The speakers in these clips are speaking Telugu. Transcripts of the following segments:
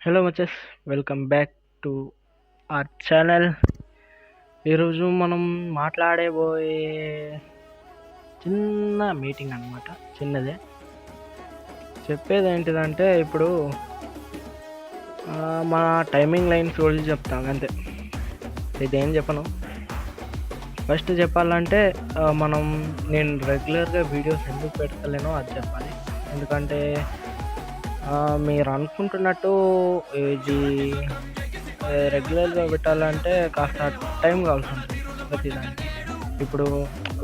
హలో మచెస్, welcome back to our channel. ఈరోజు మనం మాట్లాడబోయే చిన్న మీటింగ్ అనమాట. చిన్నదే. చెప్పేది ఏంటిదంటే ఇప్పుడు మన టైమింగ్ లైన్స్ గురించి చెప్తాం అంతే. ఇదేం చెప్పను. ఫస్ట్ చెప్పాలంటే నేను రెగ్యులర్గా వీడియోస్ ఎందుకు పెడతలేనో అది చెప్పాలి. ఎందుకంటే మీరు అనుకుంటున్నట్టు ఇది రెగ్యులర్గా పెట్టాలంటే కాస్త టైం కావాల్సి ఉంటుంది ప్రతిదానికి. ఇప్పుడు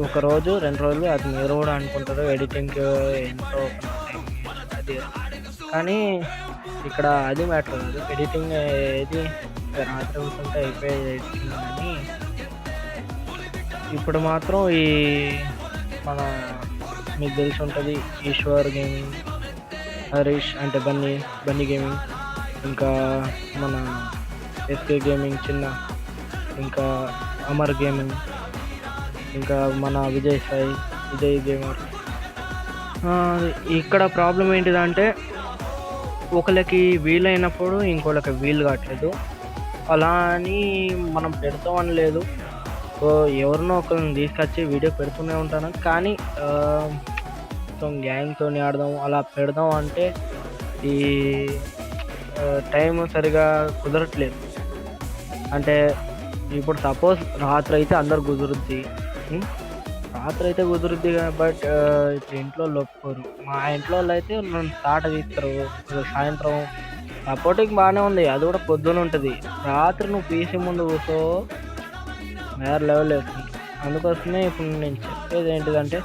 ఒక రోజు 2 రోజులు అది మీరు కూడా అనుకుంటారు ఎడిటింగ్కి ఎంతో టైం అది, కానీ ఇక్కడ అది మ్యాటర్ కాదు. ఎడిటింగ్ ఏది రాత్రి కూర్చుంటే అయిపోయే ఎడిటింగ్. కానీ ఇప్పుడు మాత్రం మన మీకు తెలిసి ఉంటుంది ఈశ్వర్ గేమింగ్, హరీష్ అంటే బన్నీ గేమింగ్, ఇంకా మన ఎస్కే గేమింగ్ చిన్న, ఇంకా అమర్ గేమింగ్, ఇంకా మన విజయ్ గేమర్. ఇక్కడ ప్రాబ్లం ఏంటిదంటే ఒకళ్ళకి వీలైనప్పుడు ఇంకోళ్ళకి వీలు కావట్లేదు. అలా అని మనం పెడతామని లేదు. సో ఎవరినో ఒకరిని తీసుకొచ్చి వీడియో పెడుతూనే ఉంటాను. కానీ గ్యాంగ్తో ఆడదాం అలా పెడదాం అంటే ఈ టైం సరిగా కుదరట్లేదు. అంటే ఇప్పుడు సపోజ్ రాత్రి అయితే అందరు కుదురుద్ది, బట్ ఇప్పుడు ఇంట్లో ఒప్పుకోరు. మా ఇంట్లో వాళ్ళు అయితే నన్ను తాట తీస్తారు. సాయంత్రం సపోర్టింగ్ బాగానే ఉంది, అది కూడా పొద్దున ఉంటుంది. రాత్రి నువ్వు పీసీ ముందు కూర్చో వేరే లెవెల్ వేస్తుంది. అందుకోసమే ఇప్పుడు నేను చెప్పేది ఏంటిదంటే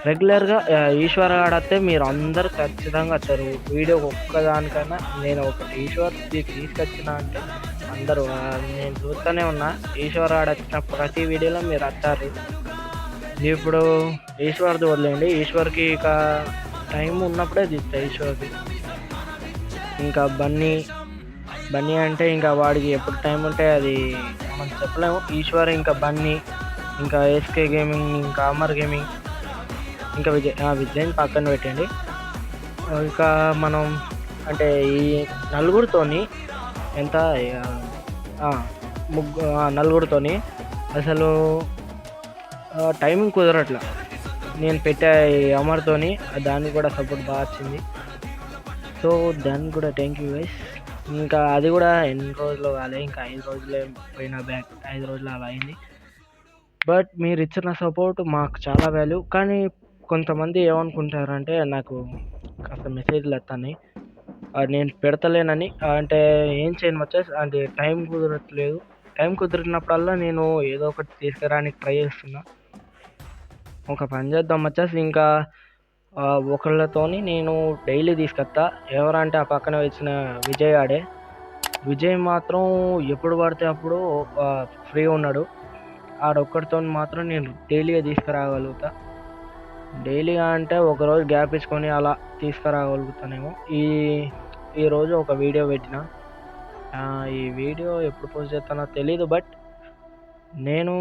రెగ్యులర్గా ఈశ్వర్ ఆడితే మీరు అందరు ఖచ్చితంగా వచ్చారు. వీడియో ఒక్కదానికైనా నేను ఒక ఈశ్వర్ తీసుకొచ్చిన అంటే అందరూ నేను చూస్తూనే ఉన్నా. ఈశ్వర్ వచ్చిన ప్రతి వీడియోలో మీరు వచ్చారు. ఇప్పుడు ఈశ్వర్ది వదిలేండి, ఈశ్వర్కి ఇక టైం ఉన్నప్పుడే తీస్తా ఈశ్వర్ది. ఇంకా బన్నీ అంటే ఇంకా వాడికి ఎప్పుడు టైం ఉంటే అది మనం చెప్పలేము. ఈశ్వర్, ఇంకా బన్నీ, ఇంకా ఎస్కే గేమింగ్, ఇంకా అమర్ గేమింగ్, ఇంకా విజయ్ని పక్కన పెట్టండి. ఇంకా మనం అంటే ఈ నలుగురితోని ఎంత నలుగురితోని అసలు టైమింగ్ కుదరట్లా. నేను పెట్టే అమర్తోని దానికి కూడా సపోర్ట్ బాగా వచ్చింది. సో దానికి కూడా థ్యాంక్ యూ గైస్. ఇంకా అది కూడా ఎన్ని రోజులు కాలే, ఇంకా 5 రోజులే పోయినా, 5 రోజులు అలా అయింది. బట్ మీరు ఇచ్చిన సపోర్ట్ మాకు చాలా వాల్యూ. కానీ కొంతమంది ఏమనుకుంటారంటే నాకు కాస్త మెసేజ్లు వస్తాయి నేను పెడతలేనని. అంటే ఏం చేయను వచ్చేసి, అంటే టైం కుదరట్లేదు. టైం కుదిరినప్పుడల్లా నేను ఏదో ఒకటి తీసుకురానికి ట్రై చేస్తున్నా. ఒక పని చేద్దాం వచ్చేసి, ఇంకా ఒకళ్ళతోని నేను డైలీ తీసుకొస్తా. ఎవరంటే ఆ పక్కన వచ్చిన విజయ్ మాత్రం ఎప్పుడు పడితే అప్పుడు ఫ్రీ ఉన్నాడు. ఆడొక్కడితో మాత్రం నేను డైలీగా తీసుకురాగలుగుతా. డైలీగా అంటే ఒకరోజు గ్యాప్ ఇచ్చుకొని అలా తీసుకురాగలుగుతానేమో. ఈరోజు ఒక వీడియో పెట్టిన. ఈ వీడియో ఎప్పుడు పోస్ట్ చేస్తానో తెలీదు, బట్ నేను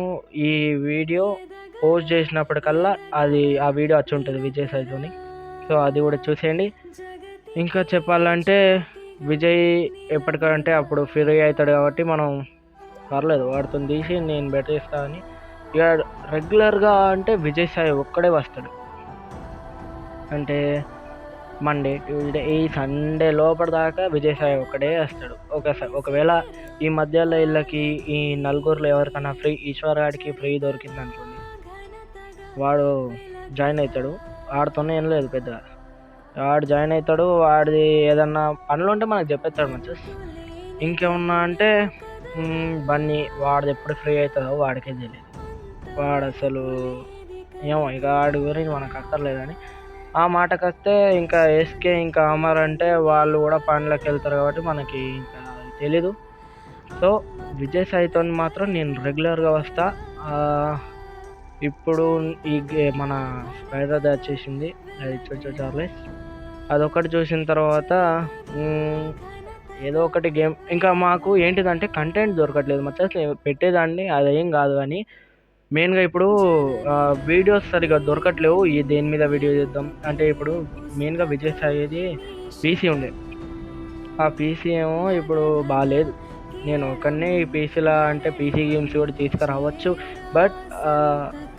ఈ వీడియో పోస్ట్ చేసినప్పటికల్లా ఆ వీడియో వచ్చి ఉంటుంది విజయ్ సైజుని. సో అది కూడా చూసేయండి. ఇంకా చెప్పాలంటే విజయ్ ఎప్పటికంటే అప్పుడు ఫ్రీ అవుతాడు కాబట్టి మనం పర్లేదు వాడితో తీసి నేను పెట్టేస్తానని. ఇక రెగ్యులర్గా అంటే విజయ్ సాయి ఒక్కడే వస్తాడు. అంటే మండే, ట్యూస్డే, ఈ సండే లోపల దాకా విజయ్ సాయి ఒక్కడే వస్తాడు. ఒకవేళ ఈ మధ్యలో వీళ్ళకి ఈ నలుగురిలో ఎవరికైనా ఫ్రీ, ఈశ్వర్ గాడికి ఫ్రీ దొరికింది అనుకోండి, వాడు జాయిన్ అవుతాడు. వాడితోనే ఏం లేదు పెద్దగా. వాడు జాయిన్ అవుతాడు. వాడిది ఏదన్నా పనులు ఉంటే మనకు చెప్పేస్తాడు మంచిగా. ఇంకేమన్నా అంటే బన్నీ, వాడిది ఎప్పుడు ఫ్రీ అవుతుందో వాడికే తెలియదు. వాడు అసలు ఏమో, ఇక వాడి గురించి మనకు అక్కర్లేదని. ఆ మాటకు వస్తే ఇంకా ఎస్కే, ఇంకా అమర్ అంటే వాళ్ళు కూడా పనులకు వెళ్తారు కాబట్టి మనకి ఇంకా తెలీదు. సో విజయ్ సాయితో మాత్రం నేను రెగ్యులర్గా వస్తా. ఇప్పుడు మన స్పైడర్ వచ్చేసింది, అది చార్లెస్. అదొకటి చూసిన తర్వాత ఏదో ఒకటి గేమ్. ఇంకా మాకు ఏంటిదంటే కంటెంట్ దొరకట్లేదు మచ్చా. పెట్టేదాన్ని అదేం కాదు, కానీ మెయిన్గా ఇప్పుడు వీడియోస్ సరిగా దొరకట్లేవు. దేని మీద వీడియో చేద్దాం అంటే ఇప్పుడు మెయిన్గా విజయ్ సాయిది పీసీ ఉండే. ఆ పీసీ ఏమో ఇప్పుడు బాలేదు. నేను ఒక్కడినే ఈ పీసీలో అంటే పీసీ గేమ్స్ కూడా తీసుకురావచ్చు. బట్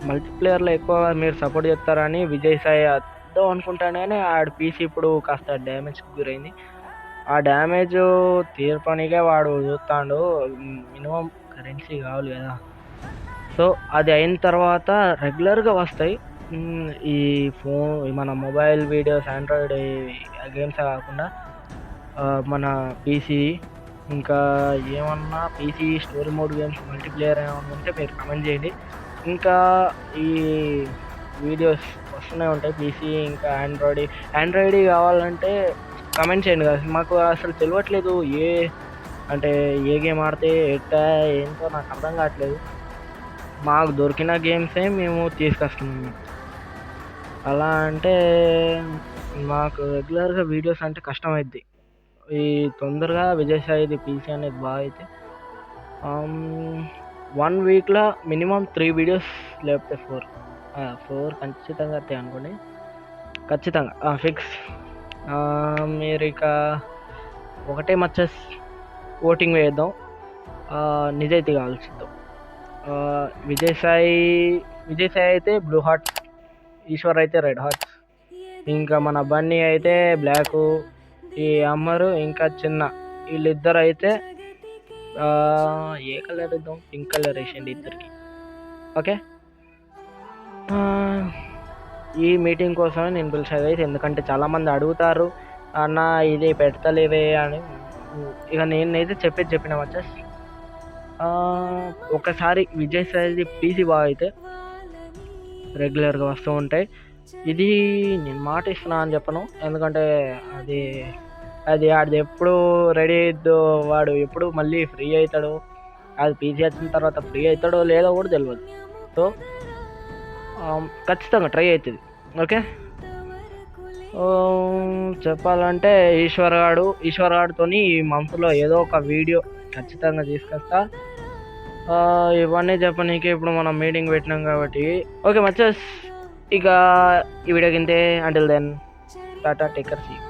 మల్టీప్లేయర్లో ఎక్కువ మీరు సపోర్ట్ చేస్తారని విజయ్ సాయి వద్దాం అనుకుంటాను, కానీ ఆడ పీసీ ఇప్పుడు కాస్త డ్యామేజ్కి గురైంది. ఆ డ్యామేజ్ తీర్పనికే వాడు చూస్తాడు. మినిమం కరెన్సీ కావాలి కదా. సో అది అయిన తర్వాత రెగ్యులర్గా వస్తాయి. ఈ ఫోన్ మన మొబైల్ వీడియోస్ ఆండ్రాయిడ్ గేమ్సే కాకుండా మన పీసీ ఇంకా ఏమన్నా PC story mode games multiplayer ఏమన్నా ఉంటే మీరు కమెంట్ చేయండి. ఇంకా ఈ వీడియోస్ వస్తూనే ఉంటాయి పీసీ ఇంకా ఆండ్రాయిడ్ కావాలంటే కమెంట్ చేయండి కదా. మాకు అసలు తెలియట్లేదు అంటే ఏ గేమ్ ఆడితే ఏంటో నాకు అర్థం కావట్లేదు. మాకు దొరికిన గేమ్సే మేము తీసుకొస్తున్నాము. అలా అంటే మాకు రెగ్యులర్గా వీడియోస్ అంటే కష్టమైద్ది. ఈ తొందరగా విజయసాయిది పీసీ అనేది బాగా అయితే 1 వీక్లో మినిమం 3 వీడియోస్ లేకపోతే 4 ఖచ్చితంగా వస్తాయి అనుకోండి. ఖచ్చితంగా ఫిక్స్. మీరు ఇక ఒకటే మచ్చస్ ఓటింగ్ వేద్దాం, నిజాయితీగా ఆలోచిద్దాం. విజయసాయి అయితే బ్లూ హార్ట్స్, ఈశ్వర్ అయితే రెడ్ హార్ట్స్, ఇంకా మన బన్నీ అయితే బ్లాకు, ఈ అమ్మరు ఇంకా చిన్న వీళ్ళిద్దరు అయితే ఏ కలర్ ఇద్దాం, పింక్ కలర్ వేసేయండి ఇద్దరికి. ఓకే, ఈ మీటింగ్ కోసమే నేను పిలిచేది అయితే, ఎందుకంటే చాలామంది అడుగుతారు అన్న ఇది పెడతలేవే అని. ఇక నేనైతే చెప్పిన వచ్చేసి ఒకసారి విజయ్ సాయిది పీసీ బాగా అయితే రెగ్యులర్గా వస్తూ ఉంటాయి. ఇది నేను మాట ఇస్తున్నా అని చెప్పను, ఎందుకంటే అది ఎప్పుడు రెడీ అయిద్దో, వాడు ఎప్పుడు మళ్ళీ ఫ్రీ అవుతాడో, అది పీసీ వచ్చిన తర్వాత ఫ్రీ అవుతాడో లేదో కూడా తెలియదు. సో ఖచ్చితంగా ట్రై అవుతుంది. ఓకే, చెప్పాలంటే ఈశ్వర్ గాడితో ఈ మంత్లో ఏదో ఒక వీడియో ఖచ్చితంగా తీసుకొస్తా. ఇవన్నీ చెప్పనీకి ఇప్పుడు మనం మీటింగ్ పెట్టినాం కాబట్టి. ఓకే మచ్చస్, ఇక ఈ వీడియో కిందే. Until then tata, take care, see you.